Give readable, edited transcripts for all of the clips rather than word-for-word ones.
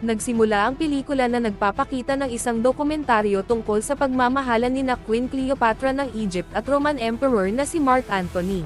Nagsimula ang pelikula na nagpapakita ng isang dokumentaryo tungkol sa pagmamahalan ni Queen Cleopatra ng Egypt at Roman Emperor na si Mark Antony.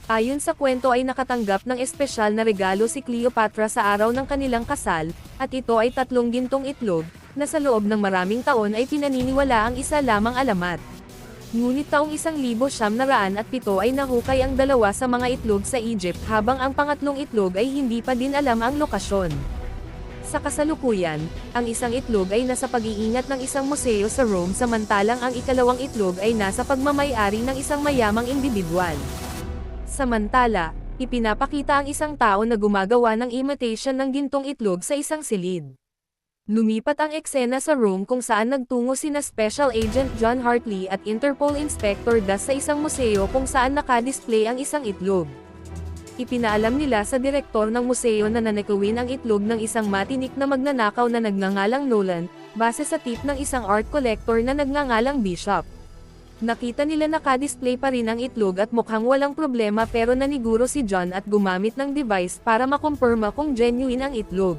Ayon sa kwento ay nakatanggap ng espesyal na regalo si Cleopatra sa araw ng kanilang kasal, at ito ay 3 gintong itlog, na sa loob ng maraming taon ay pinaniniwala ang isa lamang alamat. Ngunit taong 1907 ay nahukay ang 2 sa mga itlog sa Egypt habang ang pangatlong itlog ay hindi pa din alam ang lokasyon. Sa kasalukuyan, ang isang itlog ay nasa pag-iingat ng isang museo sa Rome samantalang ang ikalawang itlog ay nasa pagmamay-ari ng isang mayamang indibidwal. Samantala, ipinapakita ang isang tao na gumagawa ng imitation ng gintong itlog sa isang silid. Lumipat ang eksena sa Rome kung saan nagtungo sina Special Agent John Hartley at Interpol Inspector Das sa isang museo kung saan naka-display ang isang itlog. Ipinaalam nila sa direktor ng museo na nanakawin ang itlog ng isang matinik na magnanakaw na nagngangalang Nolan, base sa tip ng isang art collector na nagngangalang Bishop. Nakita nila naka-display pa rin ang itlog at mukhang walang problema pero naniguro si John at gumamit ng device para makumpirma kung genuine ang itlog.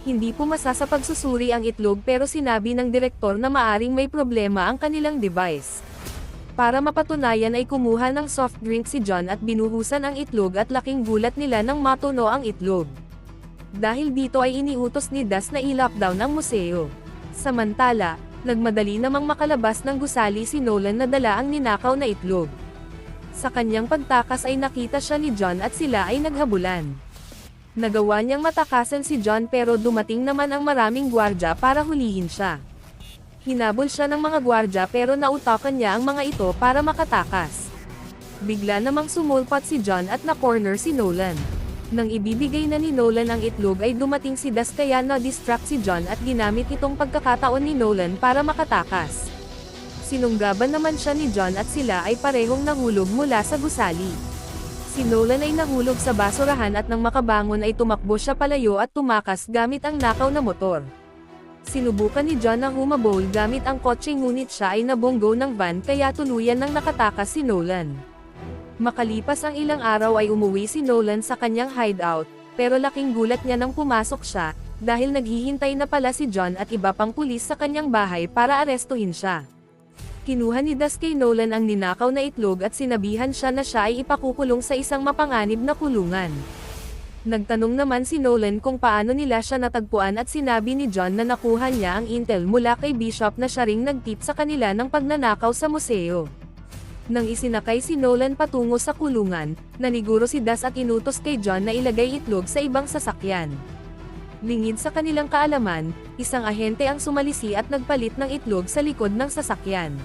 Hindi pumasa sa pagsusuri ang itlog pero sinabi ng direktor na maaring may problema ang kanilang device. Para mapatunayan ay kumuha ng soft drink si John at binuhusan ang itlog at laking gulat nila nang matuno ang itlog. Dahil dito ay iniutos ni Das na i-lockdown ang museo. Samantala, nagmadali namang makalabas ng gusali si Nolan na dala ang ninakaw na itlog. Sa kanyang pagtakas ay nakita siya ni John at sila ay naghabulan. Nagawa niyang matakasan si John pero dumating naman ang maraming gwardya para hulihin siya. Hinabol siya ng mga gwardya pero nautakan niya ang mga ito para makatakas. Bigla namang sumulpat si John at na-corner si Nolan. Nang ibibigay na ni Nolan ang itlog ay dumating si Das kaya na-distract si John at ginamit itong pagkakataon ni Nolan para makatakas. Sinunggaban naman siya ni John at sila ay parehong nahulog mula sa gusali. Si Nolan ay nahulog sa basurahan at nang makabangon ay tumakbo siya palayo at tumakas gamit ang nakaw na motor. Sinubukan ni John na humabol gamit ang kotse ngunit siya ay nabunggo ng van kaya tuluyan nang nakatakas si Nolan. Makalipas ang ilang araw ay umuwi si Nolan sa kanyang hideout, pero laking gulat niya nang pumasok siya, dahil naghihintay na pala si John at iba pang pulis sa kanyang bahay para arestuhin siya. Kinuha ni Das kay Nolan ang ninakaw na itlog at sinabihan siya na siya ay ipakukulong sa isang mapanganib na kulungan. Nagtanong naman si Nolan kung paano nila siya natagpuan at sinabi ni John na nakuha niya ang intel mula kay Bishop na siya ring nagtip sa kanila ng pagnanakaw sa museo. Nang isinakay si Nolan patungo sa kulungan, naniguro si Das at inutos kay John na ilagay itlog sa ibang sasakyan. Lingid sa kanilang kaalaman, isang ahente ang sumalisi at nagpalit ng itlog sa likod ng sasakyan.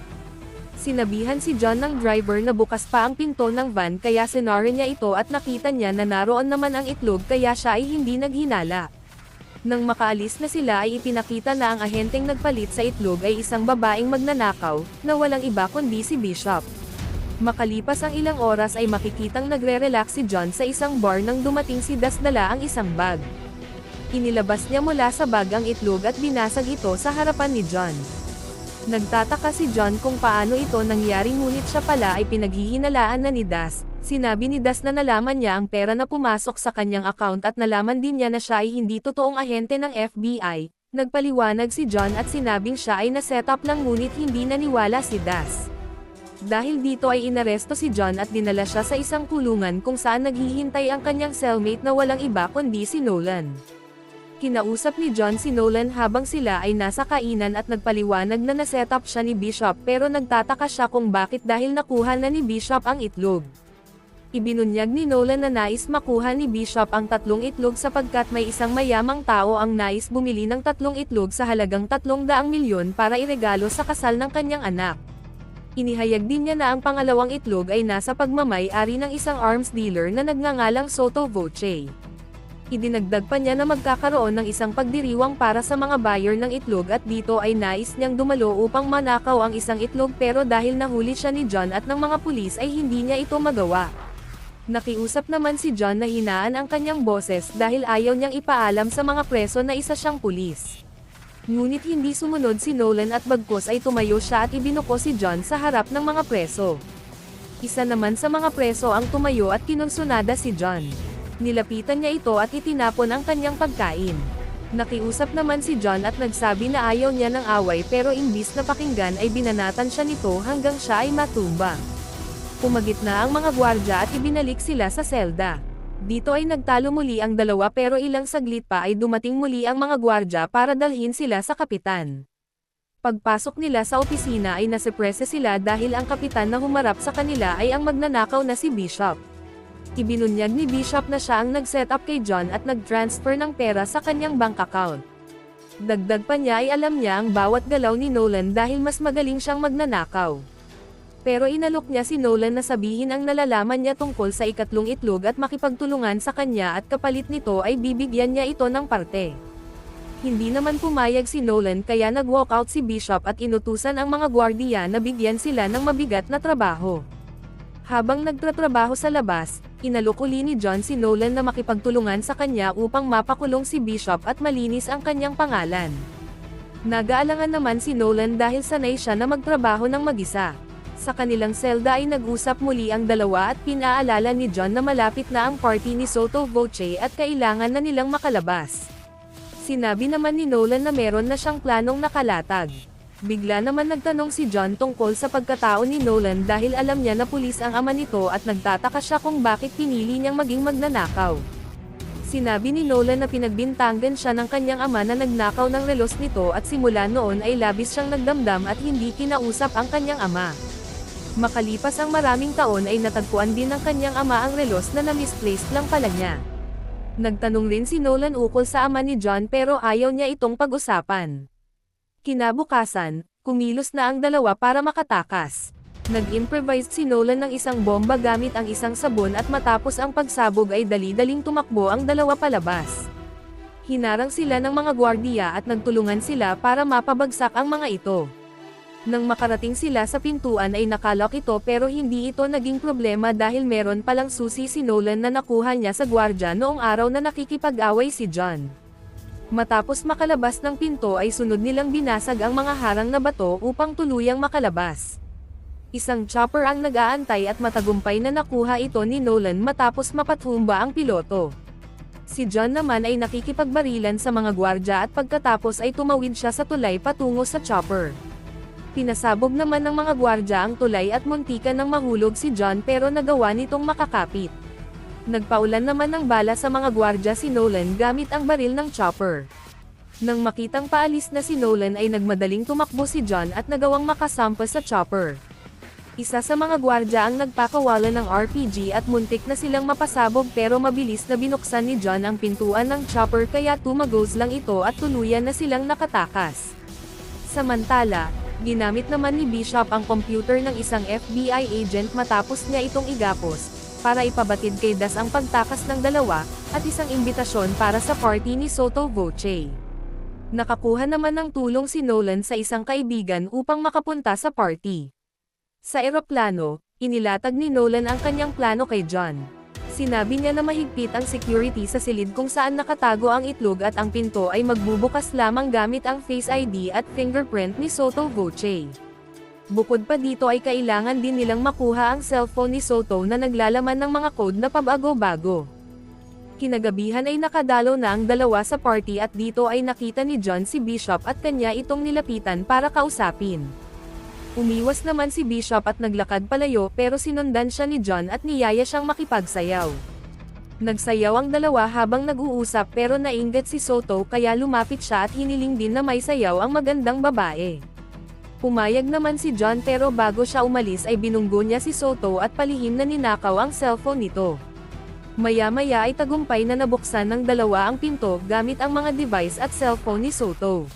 Sinabihan si John ng driver na bukas pa ang pinto ng van kaya sinara niya ito at nakita niya na naroon naman ang itlog kaya siya ay hindi naghinala. Nang makaalis na sila ay ipinakita na ang ahenteng nagpalit sa itlog ay isang babaeng magnanakaw, na walang iba kundi si Bishop. Makalipas ang ilang oras ay makikitang nagre-relax si John sa isang bar nang dumating si Das dala ang isang bag. Inilabas niya mula sa bag ang itlog at binasag ito sa harapan ni John. Nagtataka si John kung paano ito nangyari ngunit siya pala ay pinaghihinalaan na ni Das. Sinabi ni Das na nalaman niya ang pera na pumasok sa kanyang account at nalaman din niya na siya ay hindi totoong ahente ng FBI. Nagpaliwanag si John at sinabing siya ay na-setup lang ngunit hindi naniwala si Das. Dahil dito ay inaresto si John at dinala siya sa isang kulungan kung saan naghihintay ang kanyang cellmate na walang iba kundi si Nolan. Kinausap ni John si Nolan habang sila ay nasa kainan at nagpaliwanag na na-setup siya ni Bishop pero nagtataka siya kung bakit dahil nakuha na ni Bishop ang itlog. Ibinunyag ni Nolan na nais makuha ni Bishop ang 3 itlog sapagkat may isang mayamang tao ang nais bumili ng 3 itlog sa halagang 300 milyon para iregalo sa kasal ng kanyang anak. Inihayag din niya na ang pangalawang itlog ay nasa pagmamay-ari ng isang arms dealer na nagngangalang Soto Voce. Idinagdag pa niya na magkakaroon ng isang pagdiriwang para sa mga buyer ng itlog at dito ay nais niyang dumalo upang manakaw ang isang itlog pero dahil nahuli siya ni John at ng mga pulis ay hindi niya ito magawa. Nakiusap naman si John na hinaan ang kanyang boses dahil ayaw niyang ipaalam sa mga preso na isa siyang pulis. Ngunit hindi sumunod si Nolan at bagkus ay tumayo siya at ibinuko si John sa harap ng mga preso. Isa naman sa mga preso ang tumayo at kinonsunada si John. Nilapitan niya ito at itinapon ang kanyang pagkain. Nakiusap naman si John at nagsabi na ayaw niya ng away pero imbis na pakinggan ay binanatan siya nito hanggang siya ay matumba. Pumagitna ang mga gwardya at ibinalik sila sa selda. Dito ay nagtalo muli ang dalawa pero ilang saglit pa ay dumating muli ang mga gwardya para dalhin sila sa kapitan. Pagpasok nila sa opisina ay nasepresa sila dahil ang kapitan na humarap sa kanila ay ang magnanakaw na si Bishop. Ibinunyag ni Bishop na siya ang nag-set up kay John at nag-transfer ng pera sa kanyang bank account. Dagdag pa niya ay alam niya ang bawat galaw ni Nolan dahil mas magaling siyang magnanakaw. Pero inalok niya si Nolan na sabihin ang nalalaman niya tungkol sa ikatlong itlog at makipagtulungan sa kanya at kapalit nito ay bibigyan niya ito ng parte. Hindi naman pumayag si Nolan kaya nag-walkout si Bishop at inutusan ang mga gwardiya na bigyan sila ng mabigat na trabaho. Habang nagtatrabaho sa labas, inalok uli ni John si Nolan na makipagtulungan sa kanya upang mapakulong si Bishop at malinis ang kanyang pangalan. Nag-aalangan naman si Nolan dahil sanay siya na magtrabaho ng mag-isa. Sa kanilang selda ay nag-usap muli ang dalawa at pinaalala ni John na malapit na ang party ni Sotto Voce at kailangan na nilang makalabas. Sinabi naman ni Nolan na meron na siyang planong nakalatag. Bigla naman nagtanong si John tungkol sa pagkatao ni Nolan dahil alam niya na pulis ang ama nito at nagtataka siya kung bakit pinili niyang maging magnanakaw. Sinabi ni Nolan na pinagbintangan siya ng kanyang ama na nagnakaw ng relos nito at simula noon ay labis siyang nagdamdam at hindi kinausap ang kanyang ama. Makalipas ang maraming taon ay natagpuan din ng kanyang ama ang relos na na-misplaced lang pala niya. Nagtanong rin si Nolan ukol sa ama ni John pero ayaw niya itong pag-usapan. Kinabukasan, kumilos na ang dalawa para makatakas. Nag-improvise si Nolan ng isang bomba gamit ang isang sabon at matapos ang pagsabog ay dali-daling tumakbo ang dalawa palabas. Hinarang sila ng mga gwardiya at nagtulungan sila para mapabagsak ang mga ito. Nang makarating sila sa pintuan ay nakalok ito pero hindi ito naging problema dahil meron palang susi si Nolan na nakuha niya sa gwardya noong araw na nakikipag-away si John. Matapos makalabas ng pinto ay sunod nilang binasag ang mga harang na bato upang tuluyang makalabas. Isang chopper ang nag-aantay at matagumpay na nakuha ito ni Nolan matapos mapatumba ang piloto. Si John naman ay nakikipagbarilan sa mga gwardya at pagkatapos ay tumawid siya sa tulay patungo sa chopper. Pinasabog naman ng mga gwardya ang tulay at muntikan ng mahulog si John pero nagawa nitong makakapit. Nagpaulan naman ng bala sa mga gwardya si Nolan gamit ang baril ng chopper. Nang makitang paalis na si Nolan ay nagmadaling tumakbo si John at nagawang makasampas sa chopper. Isa sa mga gwardya ang nagpakawalan ng RPG at muntik na silang mapasabog pero mabilis na binuksan ni John ang pintuan ng chopper kaya tumagos lang ito at tuluyan na silang nakatakas. Samantala, ginamit naman ni Bishop ang computer ng isang FBI agent matapos niya itong igapos, para ipabatid kay Das ang pagtakas ng dalawa, at isang imbitasyon para sa party ni Sotto Voce. Nakakuha naman ng tulong si Nolan sa isang kaibigan upang makapunta sa party. Sa eroplano, inilatag ni Nolan ang kanyang plano kay John. Sinabi niya na mahigpit ang security sa silid kung saan nakatago ang itlog at ang pinto ay magbubukas lamang gamit ang Face ID at fingerprint ni Sotto Voce. Bukod pa dito ay kailangan din nilang makuha ang cellphone ni Sotto na naglalaman ng mga code na pabago-bago. Kinagabihan ay nakadalo na ang dalawa sa party at dito ay nakita ni John si Bishop at kanya itong nilapitan para kausapin. Umiwas naman si Bishop at naglakad palayo pero sinundan siya ni John at niyaya siyang makipagsayaw. Nagsayaw ang dalawa habang nag-uusap pero nainggit si Sotto kaya lumapit siya at hiniling din na may sayaw ang magandang babae. Pumayag naman si John pero bago siya umalis ay binunggo niya si Sotto at palihim na ninakaw ang cellphone nito. Maya-maya ay tagumpay na nabuksan ng dalawa ang pinto gamit ang mga device at cellphone ni Sotto.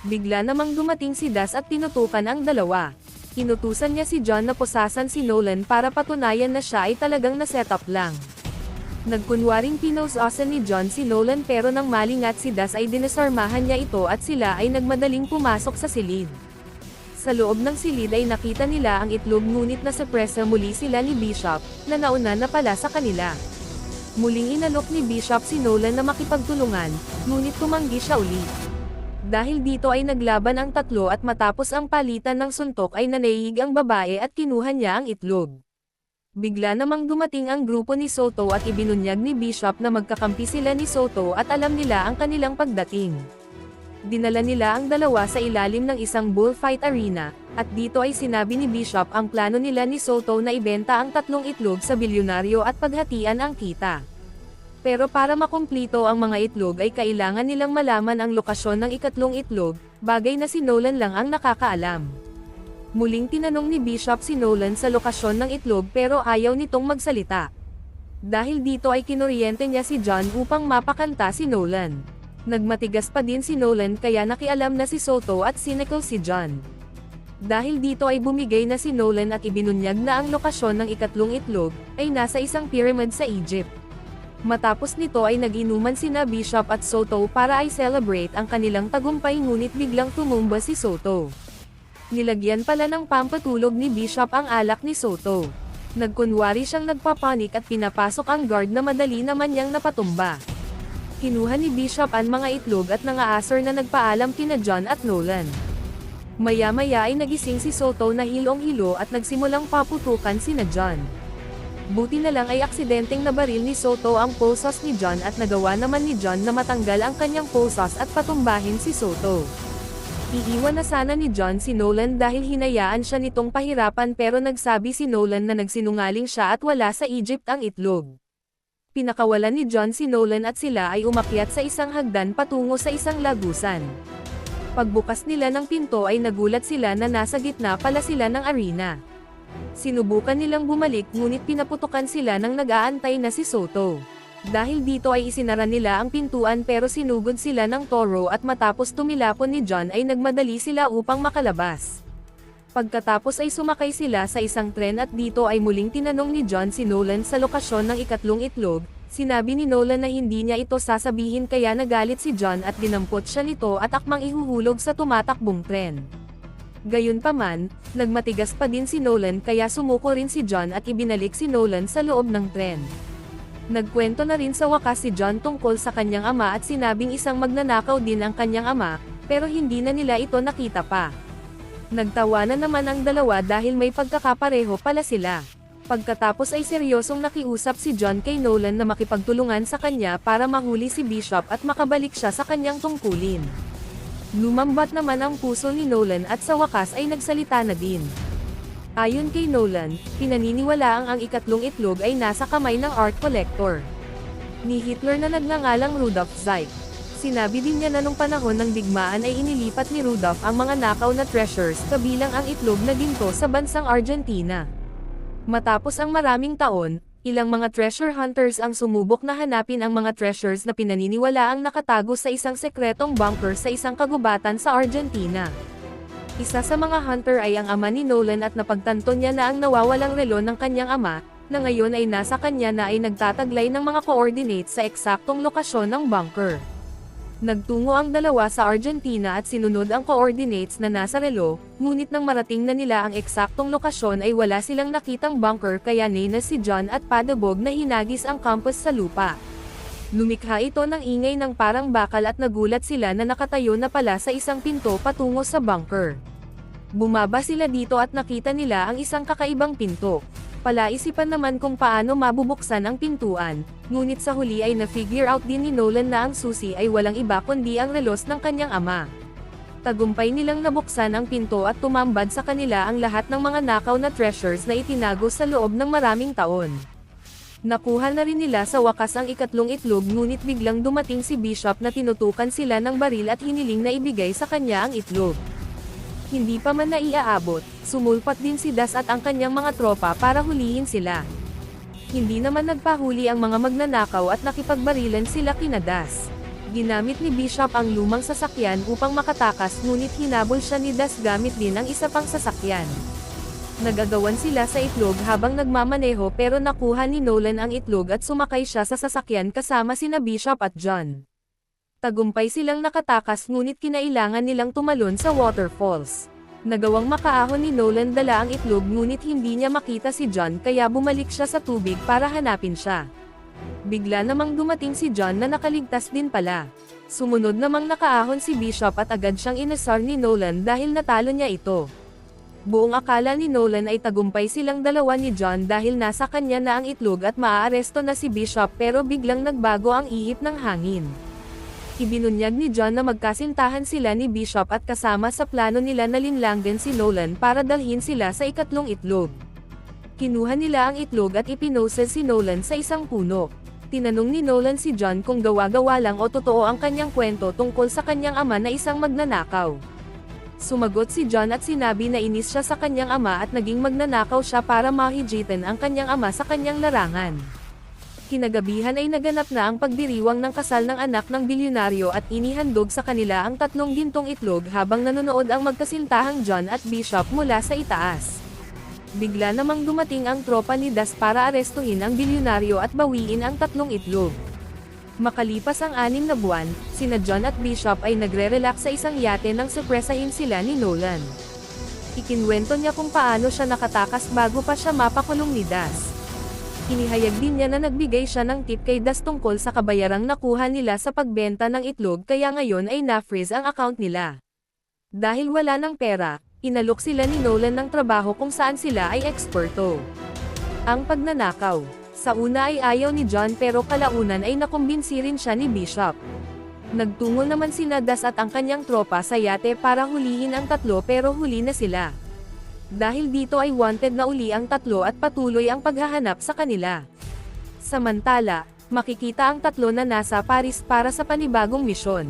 Bigla namang dumating si Das at tinutukan ang dalawa. Inutusan niya si John na pusasan si Nolan para patunayan na siya ay talagang na-setup lang. Nagkunwaring pinusasan ni John si Nolan pero nang malingat si Das ay dinasarmahan niya ito at sila ay nagmadaling pumasok sa silid. Sa loob ng silid ay nakita nila ang itlog ngunit nasapresa muli sila ni Bishop, na nauna na pala sa kanila. Muling inalok ni Bishop si Nolan na makipagtulungan, ngunit tumanggi siya uli. Dahil dito ay naglaban ang tatlo at matapos ang palitan ng suntok ay nanahig ang babae at kinuha niya ang itlog. Bigla namang dumating ang grupo ni Soto at ibinunyag ni Bishop na magkakampi sila ni Soto at alam nila ang kanilang pagdating. Dinala nila ang dalawa sa ilalim ng isang bullfight arena, at dito ay sinabi ni Bishop ang plano nila ni Soto na ibenta ang 3 itlog sa bilyonaryo at paghatian ang kita. Pero para makumplito ang mga itlog ay kailangan nilang malaman ang lokasyon ng ikatlong itlog, bagay na si Nolan lang ang nakakaalam. Muling tinanong ni Bishop si Nolan sa lokasyon ng itlog pero ayaw nitong magsalita. Dahil dito ay kinuryente niya si John upang mapakanta si Nolan. Nagmatigas pa din si Nolan kaya nakialam na si Soto at cynical si John. Dahil dito ay bumigay na si Nolan at ibinunyag na ang lokasyon ng ikatlong itlog ay nasa isang pyramid sa Egypt. Matapos nito ay nag-inuman sina Bishop at Soto para ay celebrate ang kanilang tagumpay ngunit biglang tumumba si Soto. Nilagyan pala ng pampatulog ni Bishop ang alak ni Soto. Nagkunwari siyang nagpapanik at pinapasok ang guard na madali naman niyang napatumba. Kinuha ni Bishop ang mga itlog at nangaasar na nagpaalam kina John at Nolan. Maya-maya ay nagising si Soto na hilong-hilo at nagsimulang paputukan sina John. Buti na lang ay aksidenteng nabaril ni Soto ang pulsos ni John at nagawa naman ni John na matanggal ang kanyang pulsos at patumbahin si Soto. Iiwan na sana ni John si Nolan dahil hinayaan siya nitong pahirapan pero nagsabi si Nolan na nagsinungaling siya at wala sa Egypt ang itlog. Pinakawalan ni John si Nolan at sila ay umakyat sa isang hagdan patungo sa isang lagusan. Pagbukas nila ng pinto ay nagulat sila na nasa gitna pala sila ng arena. Sinubukan nilang bumalik ngunit pinaputukan sila ng nag-aantay na si Soto. Dahil dito ay isinara nila ang pintuan pero sinugod sila ng toro at matapos tumilapon ni John ay nagmadali sila upang makalabas. Pagkatapos ay sumakay sila sa isang tren at dito ay muling tinanong ni John si Nolan sa lokasyon ng ikatlong itlog. Sinabi ni Nolan na hindi niya ito sasabihin kaya nagalit si John at dinampot siya nito at akmang ihuhulog sa tumatakbong tren. Gayunpaman, nagmatigas pa din si Nolan kaya sumuko rin si John at ibinalik si Nolan sa loob ng tren. Nagkwento na rin sa wakas si John tungkol sa kanyang ama at sinabing isang magnanakaw din ang kanyang ama, pero hindi na nila ito nakita pa. Nagtawanan naman ang dalawa dahil may pagkakapareho pala sila. Pagkatapos ay seryosong nakiusap si John kay Nolan na makipagtulungan sa kanya para mahuli si Bishop at makabalik siya sa kanyang tungkulin. Lumambat naman ang puso ni Nolan at sa wakas ay nagsalita na din. Ayon kay Nolan, pinaniniwalaang ang ikatlong itlog ay nasa kamay ng art collector ni Hitler na nagngangalang Rudolf Zeig. Sinabi din niya na nung panahon ng digmaan ay inilipat ni Rudolf ang mga nakaw na treasures kabilang ang itlog na ginto sa bansang Argentina. Matapos ang maraming taon, ilang mga treasure hunters ang sumubok na hanapin ang mga treasures na pinaniniwalaang nakatago sa isang sekretong bunker sa isang kagubatan sa Argentina. Isa sa mga hunter ay ang ama ni Nolan at napagtanto niya na ang nawawalang relo ng kanyang ama, na ngayon ay nasa kanya na ay nagtataglay ng mga coordinates sa eksaktong lokasyon ng bunker. Nagtungo ang dalawa sa Argentina at sinunod ang coordinates na nasa relo, ngunit nang marating na nila ang eksaktong lokasyon ay wala silang nakitang bunker kaya ninas si John at padabog na hinagis ang compass sa lupa. Lumikha ito ng ingay ng parang bakal at nagulat sila na nakatayo na pala sa isang pinto patungo sa bunker. Bumaba sila dito at nakita nila ang isang kakaibang pinto. Palaisipan naman kung paano mabubuksan ang pintuan, ngunit sa huli ay na-figure out din ni Nolan na ang susi ay walang iba kundi ang relos ng kanyang ama. Tagumpay nilang nabuksan ang pinto at tumambad sa kanila ang lahat ng mga nakaw na treasures na itinago sa loob ng maraming taon. Nakuha na rin nila sa wakas ang ikatlong itlog ngunit biglang dumating si Bishop na tinutukan sila ng baril at hiniling na ibigay sa kanya ang itlog. Hindi pa man naiaabot, sumulpat din si Das at ang kanyang mga tropa para hulihin sila. Hindi naman nagpahuli ang mga magnanakaw at nakipagbarilan sila kina Das. Ginamit ni Bishop ang lumang sasakyan upang makatakas ngunit hinabol siya ni Das gamit din ang isa pang sasakyan. Nagagawan sila sa itlog habang nagmamaneho pero nakuha ni Nolan ang itlog at sumakay siya sa sasakyan kasama sina Bishop at John. Tagumpay silang nakatakas ngunit kinailangan nilang tumalon sa waterfalls. Nagawang makaahon ni Nolan dala ang itlog ngunit hindi niya makita si John kaya bumalik siya sa tubig para hanapin siya. Bigla namang dumating si John na nakaligtas din pala. Sumunod namang nakaahon si Bishop at agad siyang inasar ni Nolan dahil natalo niya ito. Buong akala ni Nolan ay tagumpay silang dalawa ni John dahil nasa kanya na ang itlog at maaaresto na si Bishop pero biglang nagbago ang ihip ng hangin. Ibinunyag ni John na magkasintahan sila ni Bishop at kasama sa plano nila na linlanggan si Nolan para dalhin sila sa ikatlong itlog. Kinuha nila ang itlog at ipinose si Nolan sa isang puno. Tinanong ni Nolan si John kung gawa-gawa lang o totoo ang kanyang kwento tungkol sa kanyang ama na isang magnanakaw. Sumagot si John at sinabi na inis siya sa kanyang ama at naging magnanakaw siya para mahijitan ang kanyang ama sa kanyang larangan. Kinagabihan ay naganap na ang pagdiriwang ng kasal ng anak ng bilyonaryo at inihandog sa kanila ang 3 gintong itlog habang nanonood ang magkasintahang John at Bishop mula sa itaas. Bigla namang dumating ang tropa ni Das para arestuhin ang bilyonaryo at bawiin ang 3 itlog. Makalipas ang 6 na buwan, sina John at Bishop ay nagre-relax sa isang yate nang surpresahin sila ni Nolan. Ikinwento niya kung paano siya nakatakas bago pa siya mapakulong ni Das. Inihayag din niya na nagbigay siya ng tip kay Das tungkol sa kabayarang nakuha nila sa pagbenta ng itlog kaya ngayon ay na-freeze ang account nila. Dahil wala ng pera, inalok sila ni Nolan ng trabaho kung saan sila ay eksperto. Ang pagnanakaw. Sa una ay ayaw ni John pero kalaunan ay nakumbinsi rin siya ni Bishop. Nagtungo naman sina Das at ang kanyang tropa sa yate para hulihin ang 3 pero huli na sila. Dahil dito ay wanted na uli ang 3 at patuloy ang paghahanap sa kanila. Samantala, makikita ang 3 na nasa Paris para sa panibagong misyon.